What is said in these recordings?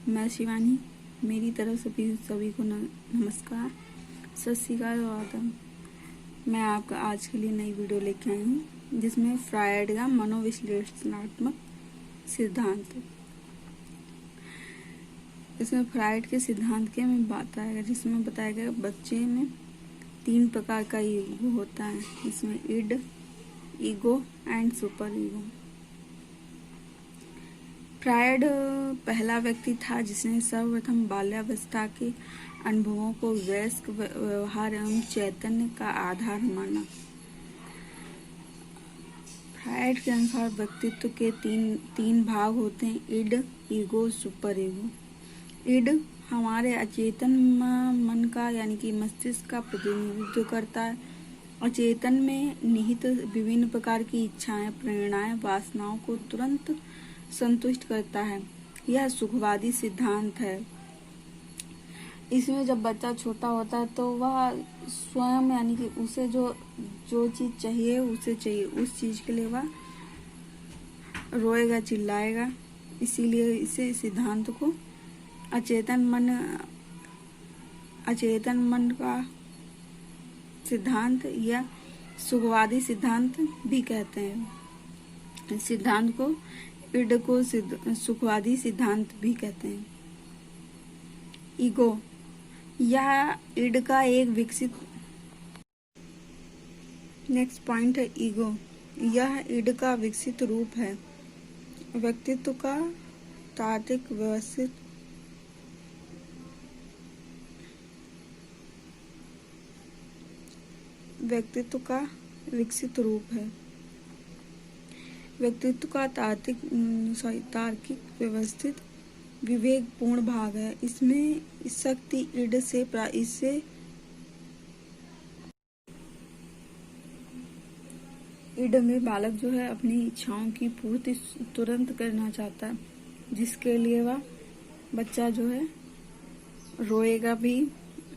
मैं शिवानी, मेरी तरफ से भी सभी को नमस्कार, सत श्री अकाल और आदाब। मैं आपका आज के लिए नई वीडियो लेके आई हूँ जिसमें फ्रायड का मनोविश्लेषणात्मक सिद्धांत। इसमें फ्रायड के सिद्धांत के में बात आएगा, जिसमें बताया गया बच्चे में 3 प्रकार का ईगो होता है। इसमें id, ego and super ego. Freud पहला व्यक्ति था जिसने सर्वप्रथम बाल्यावस्था के अनुभवों को वयस्क व्यवहार एवं चैतन्य का आधार माना। फ्रायड के अनुसार व्यक्तित्व के तीन भाग होते हैं: id, ego, super ego. Id हमारे अचेतन मन का यानी कि मस्तिष्क का प्रतिनिधित्व करता है। अचेतन में निहित विभिन्न प्रकार की इच्छाएं, प्रेरणाएं, वासनाओं को तुरंत संतुष्ट करता है। यह सुखवादी सिद्धांत है। इसमें जब बच्चा छोटा होता है तो वह स्वयं यानी कि उसे जो चीज चाहिए उसे चाहिए, उस चीज के लिए वह रोएगा, चिल्लाएगा। इसीलिए इसे सिद्धांत को अचेतन मन का सिद्धांत या सुखवादी सिद्धांत भी कहते हैं। सिद्धांत को इड को सुखवादी सिद्धांत भी कहते हैं। ईगो, यह इड का एक विकसित नेक्स्ट पॉइंट है। ईगो, यह इड का विकसित रूप है। व्यक्तित्व का तार्किक विकसित रूप है। व्यक्तित्व का तार्किक व्यवस्थित विवेकपूर्ण भाग है। इसमें शक्ति इड से इड में बालक जो है अपनी इच्छाओं की पूर्ति तुरंत करना चाहता है, जिसके लिए वह बच्चा जो है रोएगा भी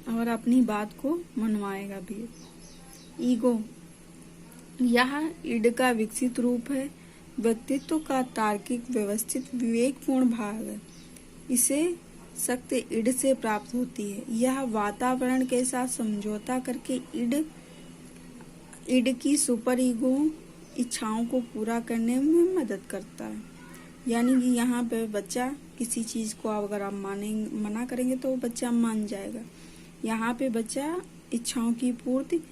और अपनी बात को मनवाएगा भी। ईगो, यह इड का विकसित रूप है। व्यक्तित्व का तार्किक व्यवस्थित विवेकपूर्ण भाग है। इसे शक्ति इड से प्राप्त होती है। यह वातावरण के साथ समझौता करके इड की सुपर ईगो इच्छाओं को पूरा करने में मदद करता है। यानी कि यहाँ पे बच्चा किसी चीज को अगर आप मना करेंगे तो बच्चा मान जाएगा। यहाँ पे बच्चा इच्छाओं की पूर्ति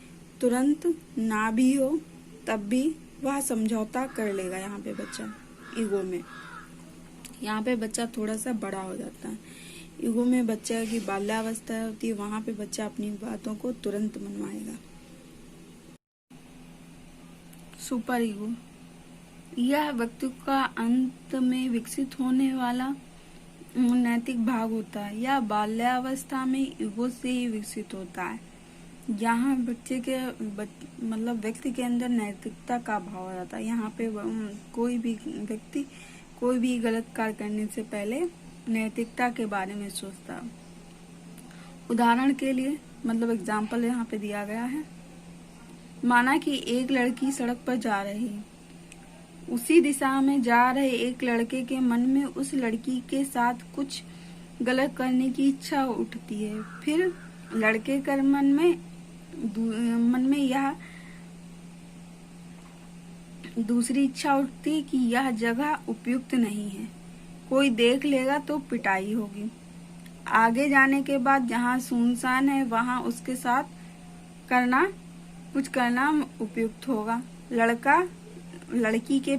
तुरंत ना भी हो तब भी वह समझौता कर लेगा। यहाँ पे बच्चा ईगो में, यहाँ पे बच्चा थोड़ा सा बड़ा हो जाता है। ईगो में बच्चा की बाल्यावस्था होती है, वहां पे बच्चा अपनी बातों को तुरंत मनवाएगा। सुपर ईगो, यह व्यक्तित्व का अंत में विकसित होने वाला नैतिक भाग होता है। यह बाल्यावस्था में ईगो से ही विकसित होता है। यहाँ बच्चे के मतलब व्यक्ति के अंदर नैतिकता का भाव आ जाता है। यहाँ पे कोई भी व्यक्ति कोई भी गलत कार्य करने से पहले नैतिकता के बारे में सोचता है। उदाहरण के लिए मतलब एग्जाम्पल यहाँ पे दिया गया है। माना कि एक लड़की सड़क पर जा रही है। उसी दिशा में जा रहे एक लड़के के मन में उस लड़की के साथ कुछ गलत करने की इच्छा उठती है। फिर लड़के के मन में यह दूसरी इच्छा उठती है कि यह जगह उपयुक्त नहीं है, कोई देख लेगा तो पिटाई होगी। आगे जाने के बाद जहाँ सुनसान है वहां उसके साथ कुछ करना उपयुक्त होगा। लड़की के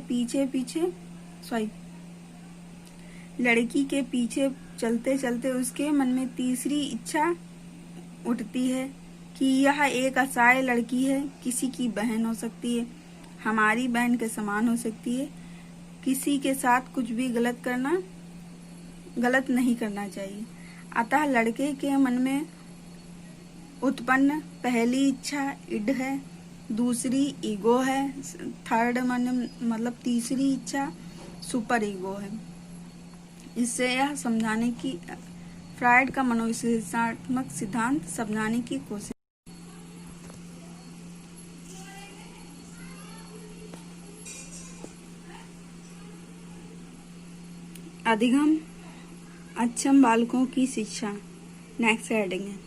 पीछे चलते चलते उसके मन में तीसरी इच्छा उठती है कि यह एक असहाय लड़की है, किसी की बहन हो सकती है, हमारी बहन के समान हो सकती है। किसी के साथ कुछ भी गलत नहीं करना चाहिए। अतः लड़के के मन में उत्पन्न पहली इच्छा इड है, दूसरी ईगो है, तीसरी इच्छा सुपर ईगो है। इससे यह समझाने की फ्रायड का मनोविश्लेषणात्मक सिद्धांत समझाने की कोशिश। अधिगम अक्षम बालकों की शिक्षा। नेक्स्ट हेडिंग है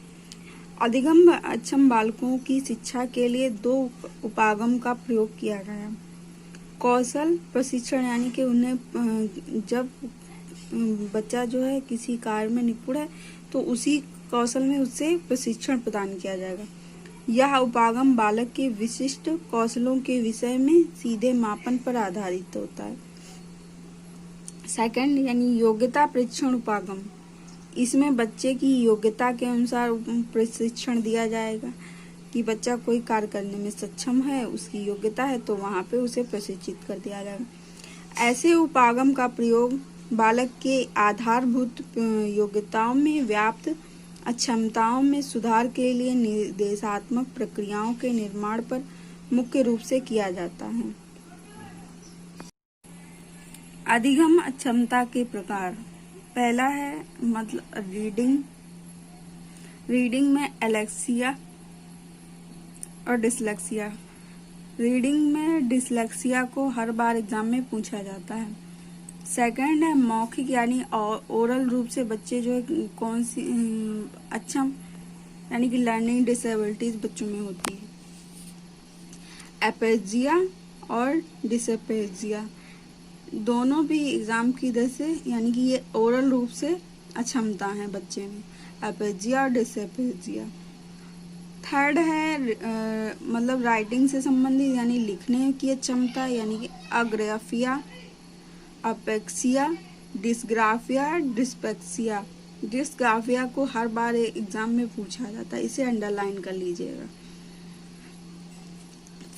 अधिगम अक्षम बालकों की शिक्षा के लिए 2 उपागम का प्रयोग किया गया। कौशल प्रशिक्षण यानी कि उन्हें जब बच्चा जो है किसी कार्य में निपुण है तो उसी कौशल में उससे प्रशिक्षण प्रदान किया जाएगा। यह उपागम बालक के विशिष्ट कौशलों के विषय में सीधे मापन पर आधारित होता है। सेकंड यानी योग्यता परीक्षण उपागम। इसमें बच्चे की योग्यता के अनुसार प्रशिक्षण दिया जाएगा कि बच्चा कोई कार्य करने में सक्षम है, उसकी योग्यता है तो वहां पे उसे प्रशिक्षित कर दिया जाएगा। ऐसे उपागम का प्रयोग बालक के आधारभूत योग्यताओं में व्याप्त अक्षमताओं में सुधार के लिए निर्देशात्मक प्रक्रियाओं के निर्माण पर मुख्य रूप से किया जाता है। अधिगम अक्षमता के प्रकार। पहला है मतलब रीडिंग में एलेक्सिया और डिसलेक्सिया। रीडिंग में डिसलेक्सिया को हर बार एग्जाम में पूछा जाता है। सेकंड है मौखिक यानी ओरल रूप से बच्चे जो है कौन सी अक्षम यानी कि लर्निंग डिसेबिलिटीज बच्चों में होती है। एपेजिया और डिसपेजिया दोनों भी एग्जाम की दर से यानी कि ये ओरल रूप से अक्षमता है बच्चे में, एपेजिया और डिसपेजिया। थर्ड है मतलब राइटिंग से संबंधित यानी लिखने की क्षमता यानी कि अग्राफिया, अपेक्सिया, डिस्ग्राफिया, डिस्पेक्सिया। डिस्ग्राफिया को हर बार एग्जाम में पूछा जाता है, इसे अंडरलाइन कर लीजिएगा।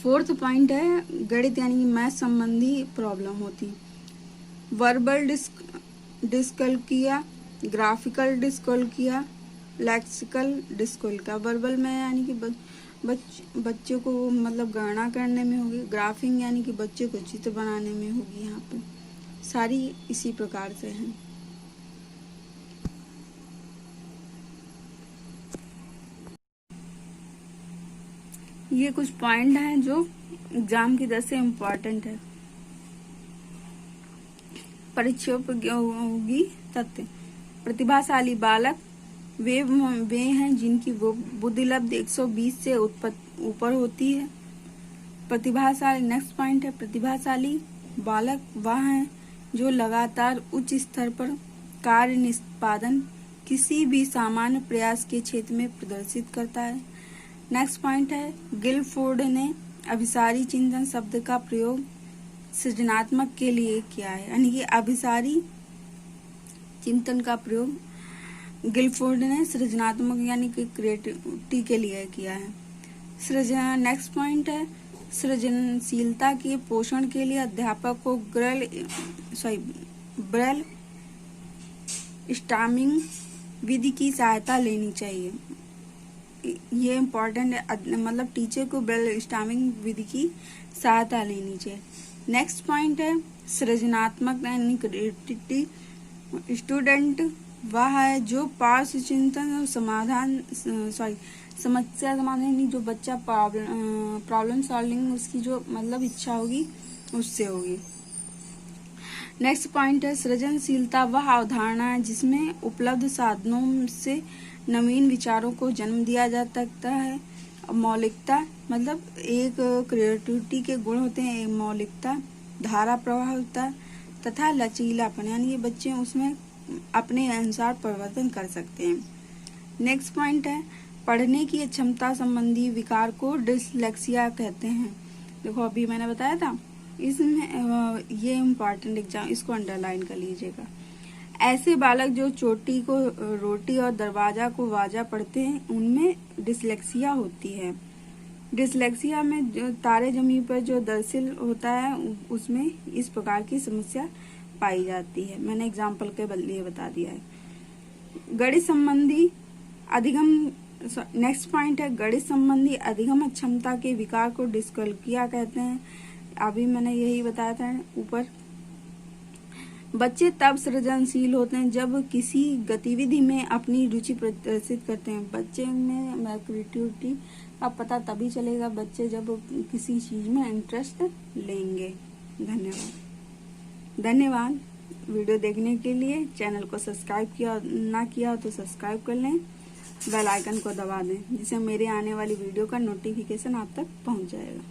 फोर्थ पॉइंट है गणित यानी कि मैथ संबंधी प्रॉब्लम होती। Verbal dyscalculia, graphical dyscalculia, lexical dyscalculia. Verbal में यानी कि बच्चे को मतलब गणना करने में होगी, ग्राफिंग यानी कि बच्चे को चित्र बनाने में होगी। यहाँ पे सारी इसी प्रकार से हैं। ये कुछ पॉइंट हैं जो एग्जाम की दृष्टि से इम्पोर्टेंट है। परिचयोपयोगी तथ्य। प्रतिभाशाली बालक वे हैं जिनकी बुद्धिलब्धि 120 से ऊपर होती है। प्रतिभाशाली नेक्स्ट पॉइंट है प्रतिभाशाली बालक वह है जो लगातार उच्च स्तर पर कार्य निष्पादन किसी भी सामान्य प्रयास के क्षेत्र में प्रदर्शित करता है। नेक्स्ट पॉइंट है गिलफोर्ड ने अभिसारी चिंतन शब्द का प्रयोग सृजनात्मक के लिए किया है, यानी कि अभिसारी चिंतन का प्रयोग गिलफोर्ड ने सृजनात्मक यानी कि क्रिएटिविटी के लिए किया है। सृजन नेक्स्ट पॉइंट है सृजनशीलता के पोषण के लिए अध्यापक को ब्रेल स्टॉर्मिंग विधि की सहायता लेनी चाहिए। ये इम्पोर्टेंट है, मतलब टीचर को ब्रेल स्टॉर्मिंग विधि की सहायता लेनी चाहिए। नेक्स्ट पॉइंट है सृजनात्मक यानी क्रिएटिविटी। स्टूडेंट वह है जो पार्श्व चिंतन और समस्या समाधान जो बच्चा प्रॉब्लम सॉल्विंग उसकी जो मतलब इच्छा होगी उससे होगी। नेक्स्ट पॉइंट है सृजनशीलता वह अवधारणा है जिसमें उपलब्ध साधनों से नवीन विचारों को जन्म दिया जा सकता है। मौलिकता मतलब एक क्रिएटिविटी के गुण होते हैं, एक मौलिकता, धारा प्रवाहता तथा लचीलापन, यानी ये बच्चे उसमें अपने अनुसार परिवर्तन कर सकते हैं। नेक्स्ट पॉइंट है पढ़ने की क्षमता संबंधी विकार को डिसलेक्सिया कहते हैं। देखो अभी मैंने बताया था इसमें ये इम्पोर्टेंट एग्जाम, इसको अंडरलाइन कर लीजिएगा। ऐसे बालक जो चोटी को रोटी और दरवाजा को वाजा पढ़ते हैं उनमें डिसलेक्सिया होती है। डिसलेक्सिया में जो तारे जमी पर जो दरअसल होता है उसमें इस प्रकार की समस्या पाई जाती है। मैंने एग्जाम्पल के बदले बता दिया है। गणित संबंधी अधिगम नेक्स्ट पॉइंट है गणित संबंधी अधिगम क्षमता के विकार को डिसकल्किया कहते हैं। अभी मैंने यही बताया था ऊपर। बच्चे तब सृजनशील होते हैं जब किसी गतिविधि में अपनी रुचि प्रदर्शित करते हैं। बच्चे में क्रिएटिविटी का पता तभी चलेगा बच्चे जब किसी चीज में इंटरेस्ट लेंगे। धन्यवाद। वीडियो देखने के लिए। चैनल को सब्सक्राइब किया ना किया हो तो सब्सक्राइब कर लें, बेल आइकन को दबा दें, जिससे मेरे आने वाली वीडियो का नोटिफिकेशन आप तक पहुंच जाएगा।